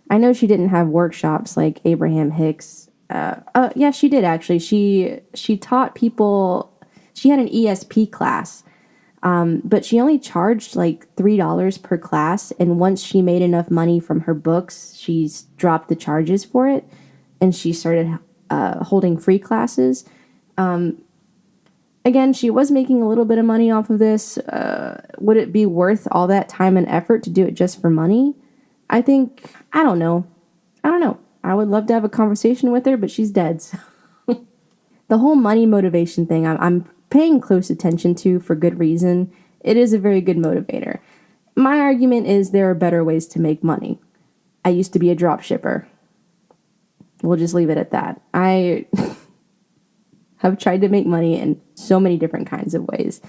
I know she didn't have workshops like Abraham Hicks. Yeah, she did actually. She taught people. She had an ESP class, but she only charged like $3 per class. And once she made enough money from her books, she dropped the charges for it, and she started holding free classes. Again, she was making a little bit of money off of this. Would it be worth all that time and effort to do it just for money? I don't know. I would love to have a conversation with her, but she's dead. So. The whole money motivation thing, I'm paying close attention to for good reason. It is a very good motivator. My argument is there are better ways to make money. I used to be a drop shipper. We'll just leave it at that. I have tried to make money in so many different kinds of ways.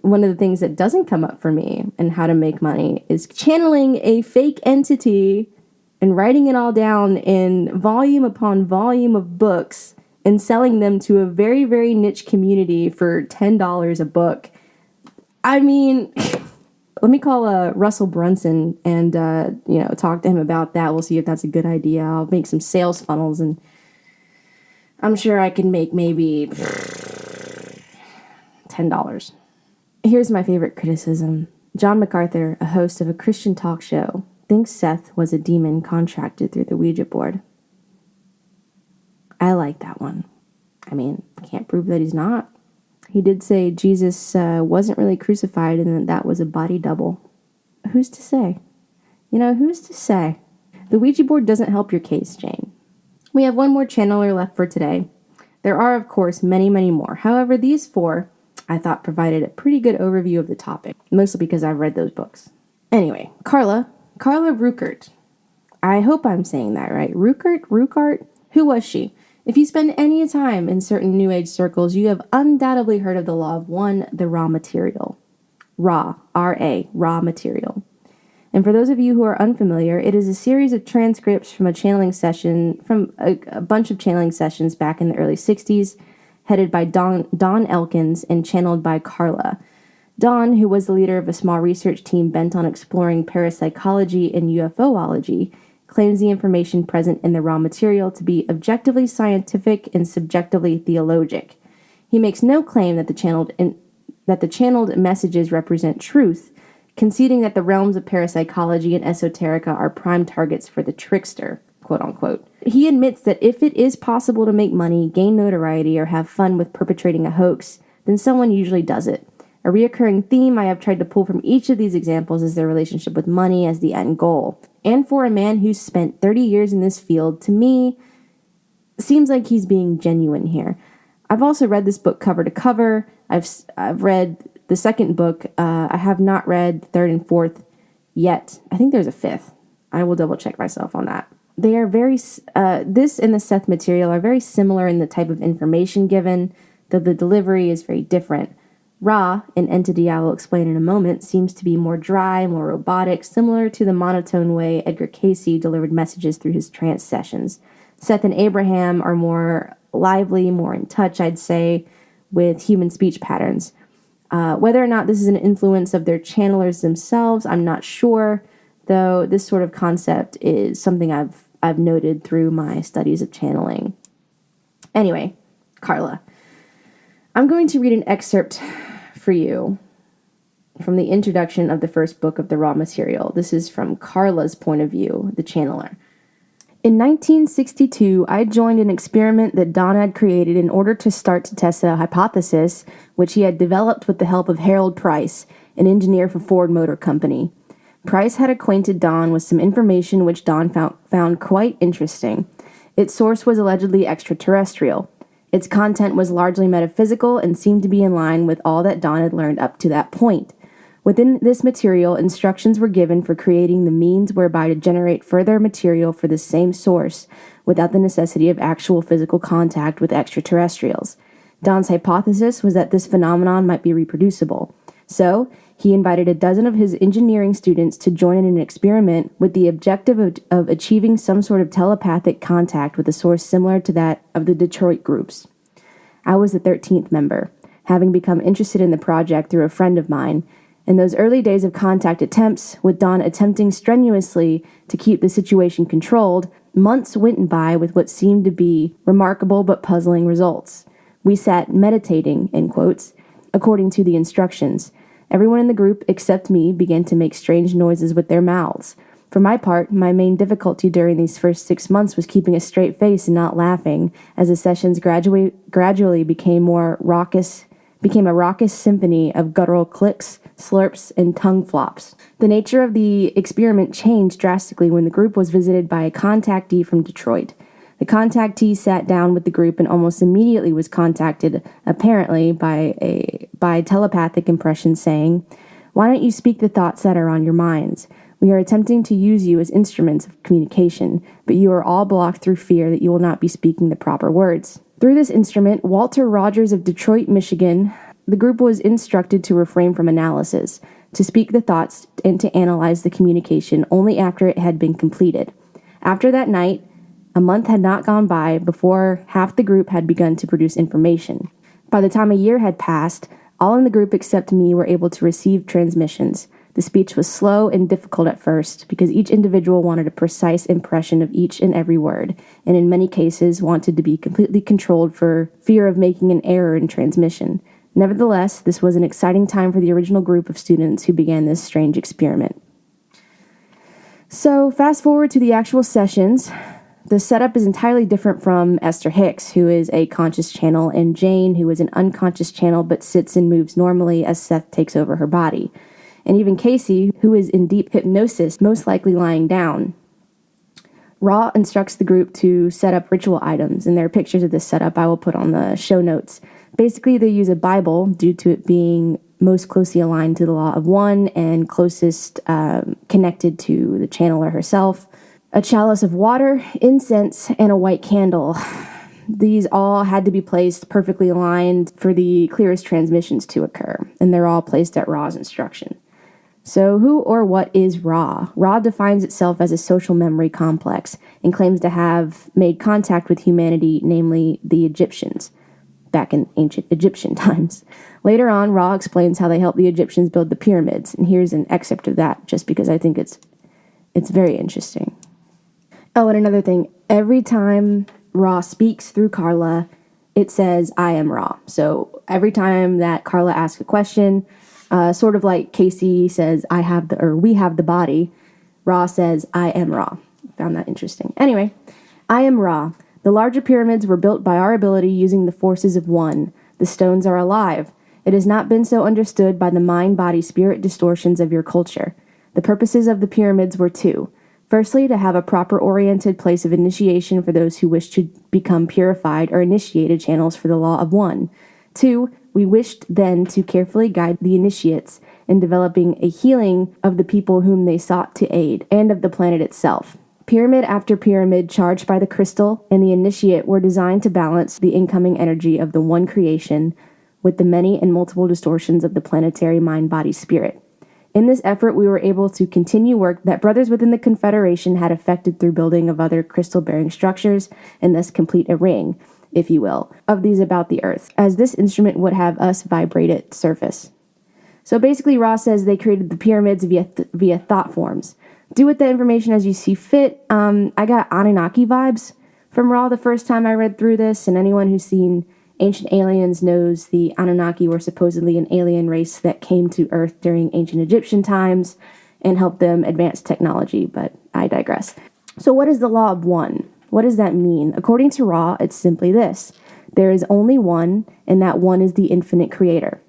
One of the things that doesn't come up for me in how to make money is channeling a fake entity and writing it all down in volume upon volume of books and selling them to a very, very niche community for $10 a book. I mean, let me call Russell Brunson and, talk to him about that. We'll see if that's a good idea. I'll make some sales funnels, and I'm sure I can make maybe $10. Here's my favorite criticism. John MacArthur, a host of a Christian talk show, thinks Seth was a demon contracted through the Ouija board. I like that one. I mean, can't prove that he's not. He did say Jesus wasn't really crucified and that was a body double. Who's to say? Who's to say? The Ouija board doesn't help your case, Jane. We have one more channeler left for today. There are, of course, many, many more. However, these 4, I thought, provided a pretty good overview of the topic, mostly because I've read those books. Anyway, Carla Ruekert. I hope I'm saying that right. Ruekert? Who was she? If you spend any time in certain New Age circles, you have undoubtedly heard of the law of one, the raw material. Raw, R-A, raw material. And for those of you who are unfamiliar, it is a series of transcripts from a channeling session, from a bunch of channeling sessions back in the early 60s, headed by Don Elkins and channeled by Carla. Don, who was the leader of a small research team bent on exploring parapsychology and UFOlogy, claims the information present in the raw material to be objectively scientific and subjectively theologic. He makes no claim that the channeled messages represent truth, conceding that the realms of parapsychology and esoterica are prime targets for the trickster, quote unquote. He admits that if it is possible to make money, gain notoriety, or have fun with perpetrating a hoax, then someone usually does it. A reoccurring theme I have tried to pull from each of these examples is their relationship with money as the end goal. And for a man who's spent 30 years in this field, to me, seems like he's being genuine here. I've also read this book cover to cover. I've read the second book. I have not read the third and fourth yet. I think there's a fifth. I will double check myself on that. They are this and the Seth material are very similar in the type of information given, though the delivery is very different. Ra, an entity I will explain in a moment, seems to be more dry, more robotic, similar to the monotone way Edgar Cayce delivered messages through his trance sessions. Seth and Abraham are more lively, more in touch, I'd say, with human speech patterns. Whether or not this is an influence of their channelers themselves, I'm not sure, though this sort of concept is something I've noted through my studies of channeling. Anyway, Carla. I'm going to read an excerpt for you from the introduction of the first book of the raw material. This is from Carla's point of view, the channeler. In 1962, I joined an experiment that Don had created in order to start to test a hypothesis which he had developed with the help of Harold Price, an engineer for Ford Motor Company. Price had acquainted Don with some information which Don found quite interesting. Its source was allegedly extraterrestrial. Its content was largely metaphysical and seemed to be in line with all that Don had learned up to that point. Within this material, instructions were given for creating the means whereby to generate further material for the same source without the necessity of actual physical contact with extraterrestrials. Don's hypothesis was that this phenomenon might be reproducible. So, he invited a dozen of his engineering students to join in an experiment with the objective of achieving some sort of telepathic contact with a source similar to that of the Detroit groups. I was the 13th member, having become interested in the project through a friend of mine. In those early days of contact attempts, with Don attempting strenuously to keep the situation controlled, months went by with what seemed to be remarkable but puzzling results. We sat meditating, in quotes, according to the instructions. Everyone in the group, except me, began to make strange noises with their mouths. For my part, my main difficulty during these first 6 months was keeping a straight face and not laughing, as the sessions gradually became a raucous symphony of guttural clicks, slurps, and tongue flops. The nature of the experiment changed drastically when the group was visited by a contactee from Detroit. The contactee sat down with the group and almost immediately was contacted, apparently by telepathic impression, saying, "Why don't you speak the thoughts that are on your minds? We are attempting to use you as instruments of communication, but you are all blocked through fear that you will not be speaking the proper words." Through this instrument, Walter Rogers of Detroit, Michigan, the group was instructed to refrain from analysis, to speak the thoughts, and to analyze the communication only after it had been completed. After that night, a month had not gone by before half the group had begun to produce information. By the time a year had passed, all in the group except me were able to receive transmissions. The speech was slow and difficult at first because each individual wanted a precise impression of each and every word, and in many cases wanted to be completely controlled for fear of making an error in transmission. Nevertheless, this was an exciting time for the original group of students who began this strange experiment. So, fast forward to the actual sessions. The setup is entirely different from Esther Hicks, who is a conscious channel, and Jane, who is an unconscious channel but sits and moves normally as Seth takes over her body. And even Cayce, who is in deep hypnosis, most likely lying down. Ra instructs the group to set up ritual items, and there are pictures of this setup I will put on the show notes. Basically, they use a Bible due to it being most closely aligned to the law of one and closest connected to the channeler herself, a chalice of water, incense, and a white candle. These all had to be placed perfectly aligned for the clearest transmissions to occur, and they're all placed at Ra's instruction. So who or what is Ra? Ra defines itself as a social memory complex and claims to have made contact with humanity, namely the Egyptians, back in ancient Egyptian times. Later on, Ra explains how they helped the Egyptians build the pyramids, and here's an excerpt of that, just because I think it's very interesting. Oh, and another thing, every time Ra speaks through Carla, it says, "I am Ra." So every time that Carla asks a question, sort of like Cayce says, we have the body, Ra says, "I am Ra." Found that interesting. Anyway, I am Ra. The larger pyramids were built by our ability using the forces of one. The stones are alive. It has not been so understood by the mind-body-spirit distortions of your culture. The purposes of the pyramids were two. Firstly, to have a proper-oriented place of initiation for those who wish to become purified or initiated channels for the law of one. Two, we wished then to carefully guide the initiates in developing a healing of the people whom they sought to aid, and of the planet itself. Pyramid after pyramid charged by the crystal and the initiate were designed to balance the incoming energy of the one creation with the many and multiple distortions of the planetary mind-body-spirit. In this effort, we were able to continue work that brothers within the Confederation had effected through building of other crystal-bearing structures, and thus complete a ring, if you will, of these about the Earth, as this instrument would have us vibrate its surface. So basically, Ra says they created the pyramids via thought forms. Do with the information as you see fit. I got Anunnaki vibes from Ra the first time I read through this, and anyone who's seen Ancient Aliens knows the Anunnaki were supposedly an alien race that came to Earth during ancient Egyptian times and helped them advance technology, but I digress. So what is the law of one? What does that mean? According to Ra, it's simply this. There is only one, and that one is the infinite creator.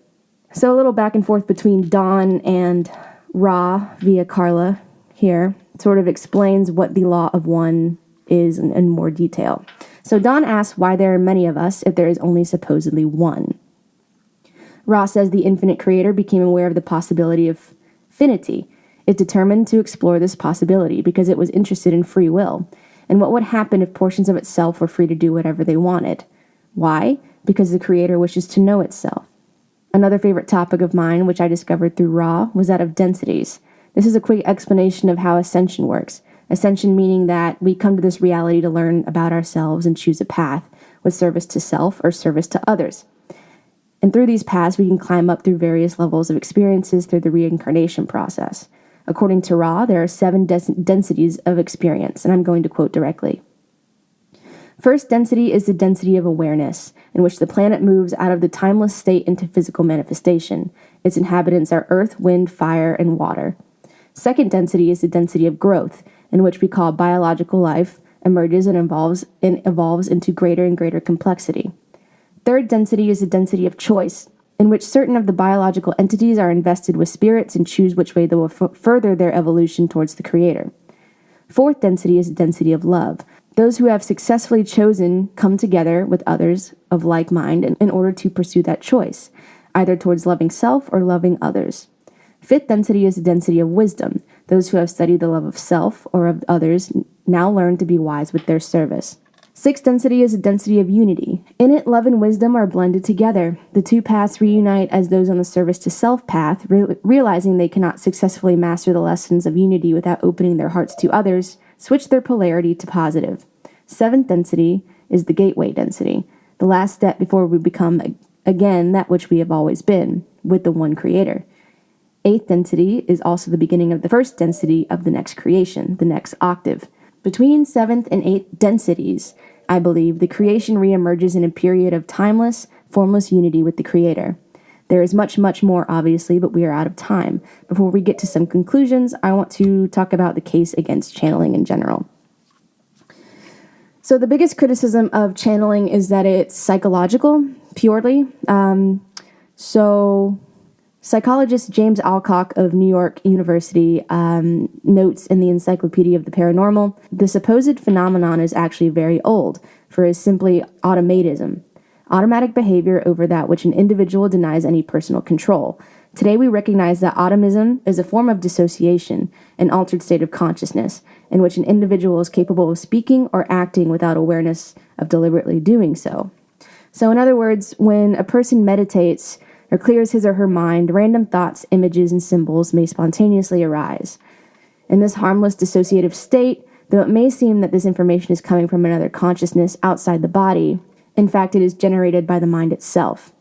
So a little back and forth between Dawn and Ra via Carla here sort of explains what the law of one is in more detail. So Dawn asks why there are many of us if there is only supposedly one. Ra says the infinite creator became aware of the possibility of finity. It determined to explore this possibility because it was interested in free will and what would happen if portions of itself were free to do whatever they wanted. Why? Because the creator wishes to know itself. Another favorite topic of mine, which I discovered through Ra, was that of densities. This is a quick explanation of how ascension works. Ascension meaning that we come to this reality to learn about ourselves and choose a path with service to self or service to others. And through these paths, we can climb up through various levels of experiences through the reincarnation process. According to Ra, there are 7 densities of experience, and I'm going to quote directly. First density is the density of awareness, in which the planet moves out of the timeless state into physical manifestation. Its inhabitants are earth, wind, fire, and water. Second density is the density of growth, in which we call biological life, emerges and evolves into greater and greater complexity. Third density is the density of choice, in which certain of the biological entities are invested with spirits and choose which way they will further their evolution towards the creator. Fourth density is the density of love. Those who have successfully chosen come together with others of like mind in order to pursue that choice, either towards loving self or loving others. Fifth density is the density of wisdom. Those who have studied the love of self or of others now learn to be wise with their service. Sixth density is the density of unity. In it, love and wisdom are blended together. The two paths reunite as those on the service to self path, realizing they cannot successfully master the lessons of unity without opening their hearts to others, switch their polarity to positive. Seventh density is the gateway density, the last step before we become again that which we have always been, with the one creator. Eighth density is also the beginning of the first density of the next creation, the next octave. Between seventh and eighth densities, I believe, the creation reemerges in a period of timeless, formless unity with the creator. There is much, much more, obviously, but we are out of time. Before we get to some conclusions, I want to talk about the case against channeling in general. So the biggest criticism of channeling is that it's psychological, purely. Psychologist James Alcock of New York University notes in the Encyclopedia of the Paranormal, the supposed phenomenon is actually very old, for it is simply automatism, automatic behavior over that which an individual denies any personal control. Today we recognize that automism is a form of dissociation, an altered state of consciousness, in which an individual is capable of speaking or acting without awareness of deliberately doing so. So in other words, when a person meditates or clears his or her mind, random thoughts, images, and symbols may spontaneously arise. In this harmless dissociative state, though it may seem that this information is coming from another consciousness outside the body, in fact it is generated by the mind itself.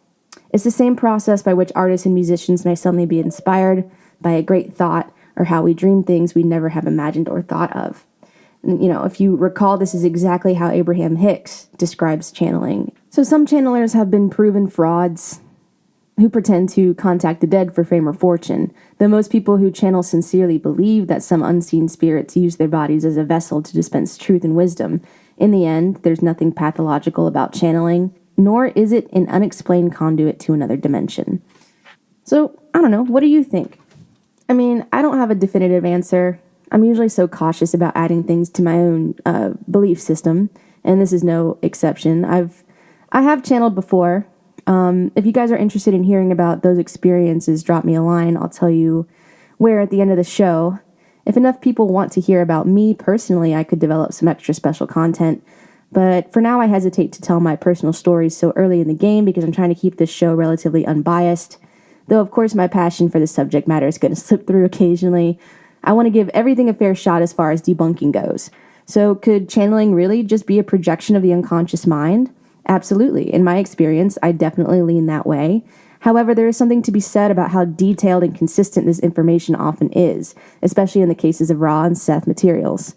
It's the same process by which artists and musicians may suddenly be inspired by a great thought or how we dream things we never have imagined or thought of. And, if you recall, this is exactly how Abraham Hicks describes channeling. So some channelers have been proven frauds who pretend to contact the dead for fame or fortune, though most people who channel sincerely believe that some unseen spirits use their bodies as a vessel to dispense truth and wisdom. In the end, there's nothing pathological about channeling, nor is it an unexplained conduit to another dimension. So, I don't know, what do you think? I mean, I don't have a definitive answer. I'm usually so cautious about adding things to my own belief system, and this is no exception. I have channeled before. If you guys are interested in hearing about those experiences, drop me a line. I'll tell you where at the end of the show. If enough people want to hear about me personally, I could develop some extra special content. But for now, I hesitate to tell my personal stories so early in the game because I'm trying to keep this show relatively unbiased. Though, of course, my passion for the subject matter is going to slip through occasionally. I want to give everything a fair shot as far as debunking goes. So could channeling really just be a projection of the unconscious mind? Absolutely. In my experience, I definitely lean that way. However, there is something to be said about how detailed and consistent this information often is, especially in the cases of Ra and Seth materials.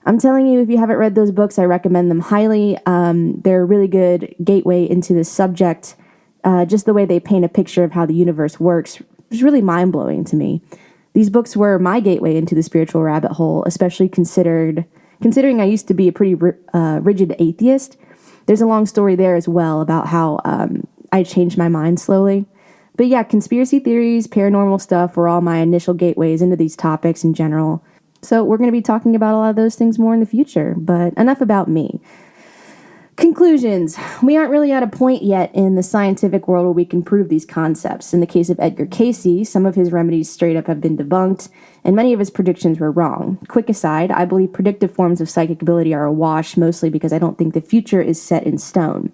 I'm telling you, if you haven't read those books, I recommend them highly. They're a really good gateway into this subject. Just the way they paint a picture of how the universe works is really mind-blowing to me. These books were my gateway into the spiritual rabbit hole, especially considering considering I used to be a pretty rigid atheist, there's a long story there as well about how I changed my mind slowly. But yeah, conspiracy theories, paranormal stuff were all my initial gateways into these topics in general. So we're going to be talking about a lot of those things more in the future, but enough about me. Conclusions. We aren't really at a point yet in the scientific world where we can prove these concepts. In the case of Edgar Cayce, some of his remedies straight up have been debunked, and many of his predictions were wrong. Quick aside, I believe predictive forms of psychic ability are a wash, mostly because I don't think the future is set in stone.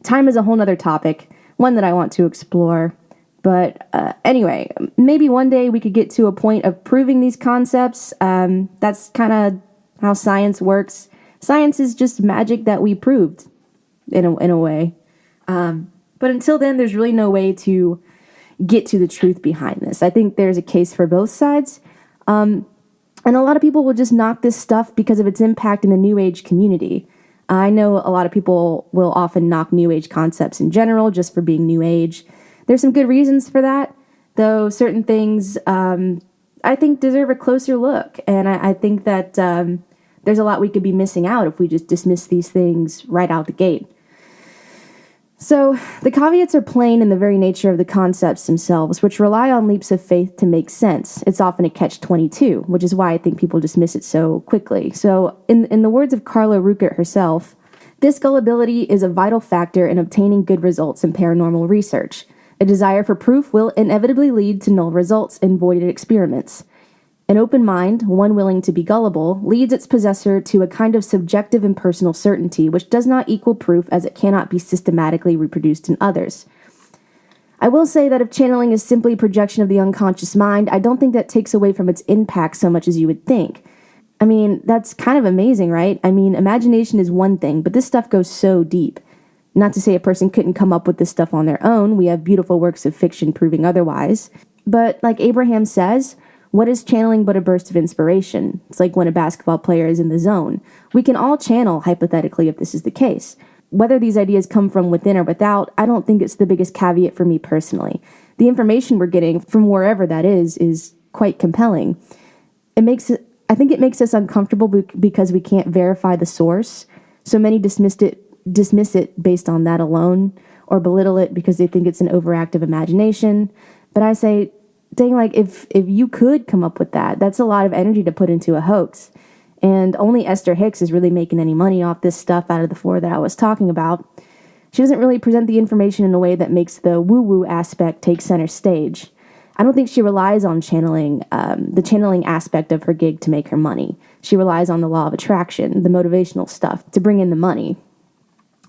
Time is a whole nother topic, one that I want to explore. But anyway, maybe one day we could get to a point of proving these concepts. That's kind of how science works. Science is just magic that we proved, in a way. But until then, there's really no way to get to the truth behind this. I think there's a case for both sides. And a lot of people will just knock this stuff because of its impact in the New Age community. I know a lot of people will often knock New Age concepts in general just for being New Age. There's some good reasons for that, though certain things I think deserve a closer look. And I think that there's a lot we could be missing out if we just dismiss these things right out the gate. So the caveats are plain in the very nature of the concepts themselves, which rely on leaps of faith to make sense. It's often a catch-22, which is why I think people dismiss it so quickly. So in the words of Carla Ruekert herself, this gullibility is a vital factor in obtaining good results in paranormal research. A desire for proof will inevitably lead to null results in voided experiments. An open mind, one willing to be gullible, leads its possessor to a kind of subjective and personal certainty, which does not equal proof as it cannot be systematically reproduced in others. I will say that if channeling is simply projection of the unconscious mind, I don't think that takes away from its impact so much as you would think. I mean, that's kind of amazing, right? I mean, imagination is one thing, but this stuff goes so deep. Not to say a person couldn't come up with this stuff on their own. We have beautiful works of fiction proving otherwise. But like Abraham says, what is channeling but a burst of inspiration? It's like when a basketball player is in the zone. We can all channel, hypothetically, if this is the case. Whether these ideas come from within or without, I don't think it's the biggest caveat for me personally. The information we're getting from wherever that is quite compelling. I think it makes us uncomfortable because we can't verify the source. So many dismiss it based on that alone, or belittle it because they think it's an overactive imagination. But I say, dang, like if you could come up with that, that's a lot of energy to put into a hoax. And only Esther Hicks is really making any money off this stuff out of the four that I was talking about. She doesn't really present the information in a way that makes the woo-woo aspect take center stage. I don't think she relies on channeling, the channeling aspect of her gig to make her money. She relies on the law of attraction, the motivational stuff, to bring in the money.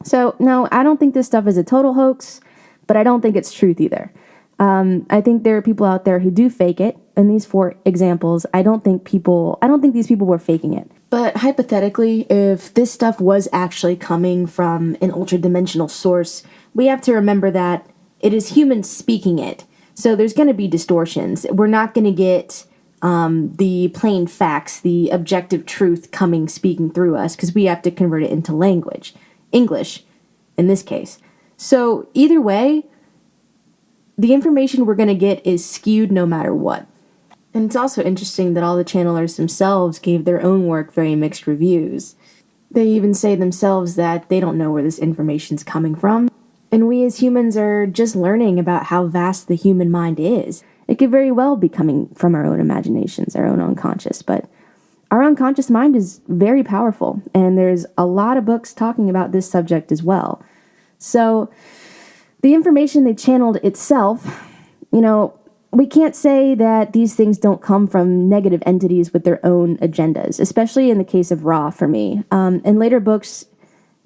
So, no, I don't think this stuff is a total hoax, but I don't think it's truth either. I think there are people out there who do fake it. In these four examples, I don't think these people were faking it. But hypothetically, if this stuff was actually coming from an ultra-dimensional source, we have to remember that it is humans speaking it. So there's going to be distortions. We're not going to get the plain facts, the objective truth speaking through us, because we have to convert it into language. English, in this case. So either way, the information we're going to get is skewed no matter what. And it's also interesting that all the channelers themselves gave their own work very mixed reviews. They even say themselves that they don't know where this information's coming from. And we as humans are just learning about how vast the human mind is. It could very well be coming from our own imaginations, our own unconscious, but our unconscious mind is very powerful, and there's a lot of books talking about this subject as well. So the information they channeled itself, we can't say that these things don't come from negative entities with their own agendas, especially in the case of Ra for me. In later books,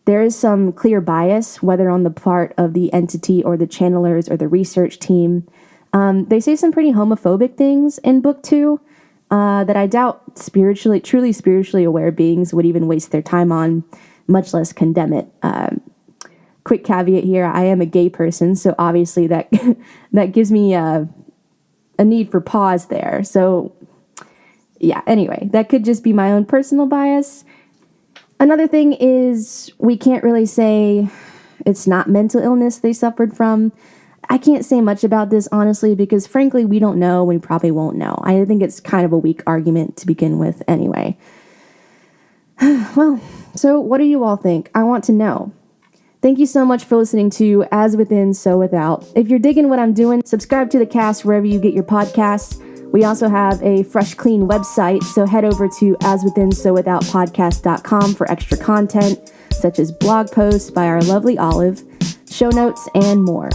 there is some clear bias, whether on the part of the entity or the channelers or the research team. They say some pretty homophobic things in book 2 that I doubt truly spiritually aware beings would even waste their time on, much less condemn it. Quick caveat here, I am a gay person, so obviously that gives me a need for pause there. So yeah, anyway, that could just be my own personal bias. Another thing is we can't really say it's not mental illness they suffered from. I can't say much about this, honestly, because frankly, we don't know. We probably won't know. I think it's kind of a weak argument to begin with anyway. Well, so what do you all think? I want to know. Thank you so much for listening to As Within, So Without. If you're digging what I'm doing, subscribe to the cast wherever you get your podcasts. We also have a fresh, clean website, so head over to aswithinsowithoutpodcast.com for extra content, such as blog posts by our lovely Olive, show notes, and more.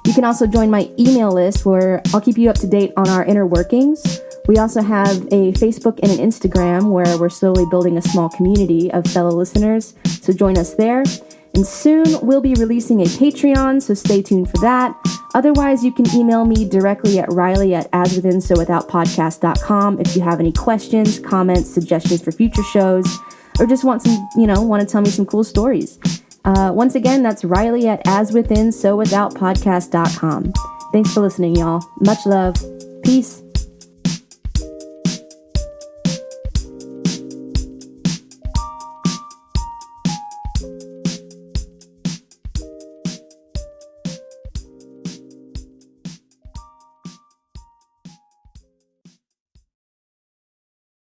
You can also join my email list where I'll keep you up to date on our inner workings. We also have a Facebook and an Instagram where we're slowly building a small community of fellow listeners, so join us there. And soon we'll be releasing a Patreon, so stay tuned for that. Otherwise, you can email me directly at riley@aswithinsowithoutpodcast.com if you have any questions, comments, suggestions for future shows, or just want some, want to tell me some cool stories. Once again, that's riley@aswithinsowithoutpodcast.com. Thanks for listening, y'all. Much love. Peace.